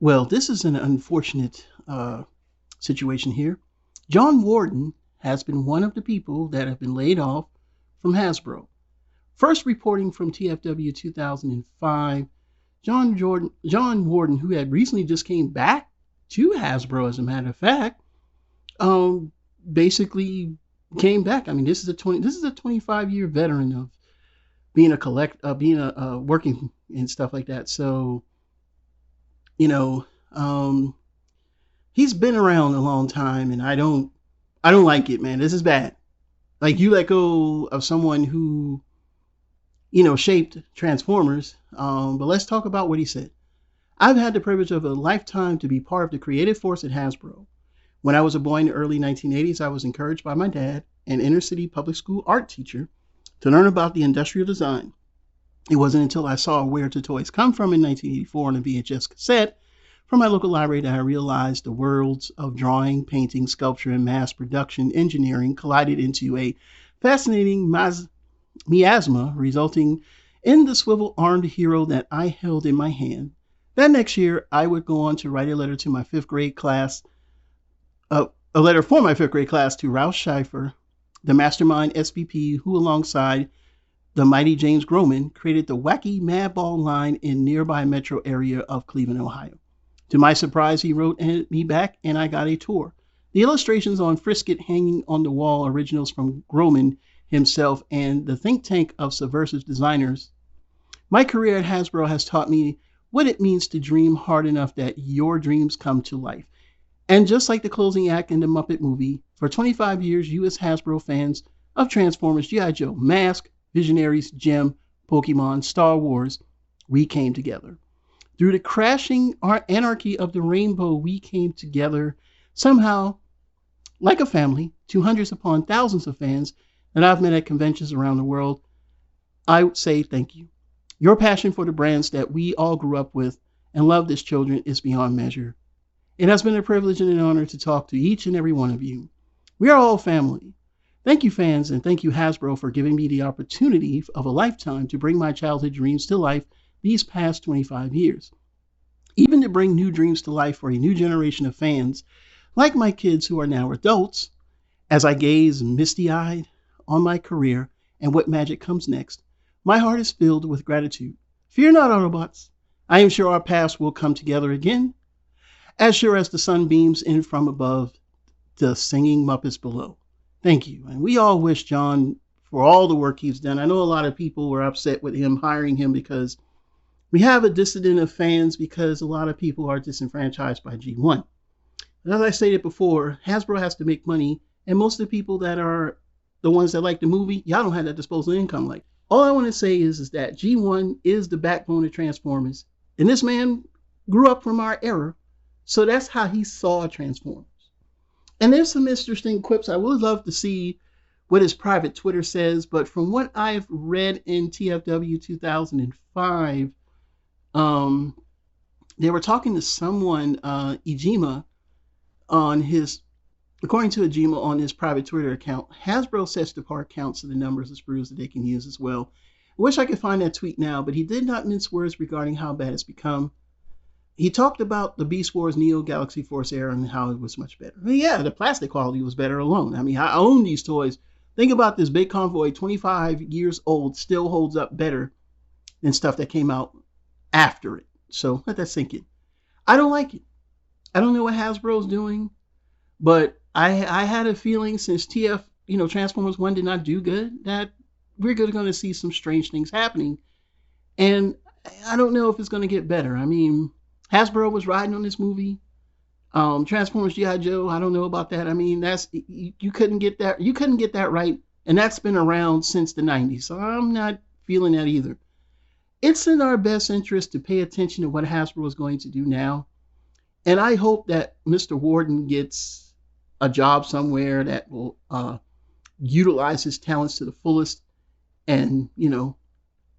Well, this is an unfortunate situation here. John Warden has been one of the people that have been laid off from Hasbro. First reporting from TFW 2005, John Warden, who had recently just came back to Hasbro, as a matter of fact, um, basically came back. I mean, this is a 25-year veteran of being a working and stuff like that. So you know, um, he's been around a long time, and I don't like it, man. This is bad. Like you let go of someone who shaped Transformers. But let's talk about what he said. I've had the privilege of a lifetime to be part of the creative force at Hasbro. When I was a boy in the early 1980s, I was encouraged by my dad, an inner city public school art teacher, to learn about the industrial design. It wasn't until I saw Where to Toys Come From in 1984 on a VHS cassette from my local library that I realized the worlds of drawing, painting, sculpture, and mass production engineering collided into a fascinating miasma, resulting in the swivel-armed hero that I held in my hand. That next year, I would go on to write a letter to my fifth grade class, a letter for my fifth grade class to Ralph Schleifer, the mastermind SVP who, alongside the mighty James Groman, created the wacky Madball line in nearby metro area of Cleveland, Ohio. To my surprise, he wrote me back and I got a tour. The illustrations on Frisket hanging on the wall, originals from Groman himself and the think tank of subversive designers. My career at Hasbro has taught me what it means to dream hard enough that your dreams come to life. And just like the closing act in the Muppet movie, for 25 years, you as Hasbro fans of Transformers, G.I. Joe, Mask, Visionaries, Gem, Pokemon, Star Wars, we came together. Through the crashing anarchy of the rainbow, we came together somehow, like a family, to hundreds upon thousands of fans that I've met at conventions around the world. I would say thank you. Your passion for the brands that we all grew up with and loved as children is beyond measure. It has been a privilege and an honor to talk to each and every one of you. We are all family. Thank you, fans, and thank you, Hasbro, for giving me the opportunity of a lifetime to bring my childhood dreams to life these past 25 years. Even to bring new dreams to life for a new generation of fans, like my kids who are now adults, as I gaze misty-eyed on my career and what magic comes next, my heart is filled with gratitude. Fear not, Autobots. I am sure our paths will come together again, as sure as the sun beams in from above the singing Muppets below. Thank you. And we all wish John for all the work he's done. I know a lot of people were upset with him hiring him because we have a dissident of fans because a lot of people are disenfranchised by G1. But as I stated before, Hasbro has to make money, and most of the people that are the ones that like the movie, y'all don't have that disposable income like. All I want to say is that G1 is the backbone of Transformers, and this man grew up from our era, so that's how he saw Transformers. And there's some interesting quips. I would love to see what his private Twitter says, but from what I've read in TFW 2005, they were talking to someone, Ijima, according to Ijima on his private Twitter account. Hasbro sets the part counts of the numbers of sprues that they can use as well. I wish I could find that tweet now, but he did not mince words regarding how bad it's become. He talked about the Beast Wars Neo Galaxy Force era and how it was much better. I mean, yeah, the plastic quality was better alone. I mean, I own these toys. Think about this big convoy, 25 years old, still holds up better than stuff that came out after it. So let that sink in. I don't like it. I don't know what Hasbro's doing, but I had a feeling since Transformers 1 did not do good, that we're going to see some strange things happening. And I don't know if it's going to get better. I mean, Hasbro was riding on this movie. Transformers G.I. Joe, I don't know about that. I mean, you couldn't get that. You couldn't get that right. And that's been around since the 90s. So I'm not feeling that either. It's in our best interest to pay attention to what Hasbro is going to do now. And I hope that Mr. Warden gets a job somewhere that will utilize his talents to the fullest and,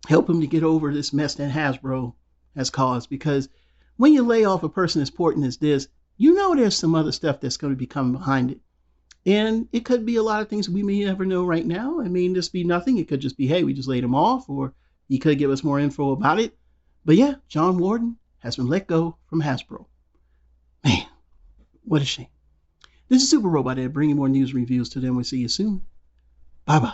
help him to get over this mess that Hasbro has caused. Because when you lay off a person as important as this, there's some other stuff that's going to be coming behind it. And it could be a lot of things we may never know right now. I mean, this be nothing. It could just be, hey, we just laid him off, or he could give us more info about it. But yeah, John Warden, has been let go from Hasbro. Man, what a shame. This is Super Robot Ed, bringing more news and reviews to them. We'll see you soon. Bye-bye.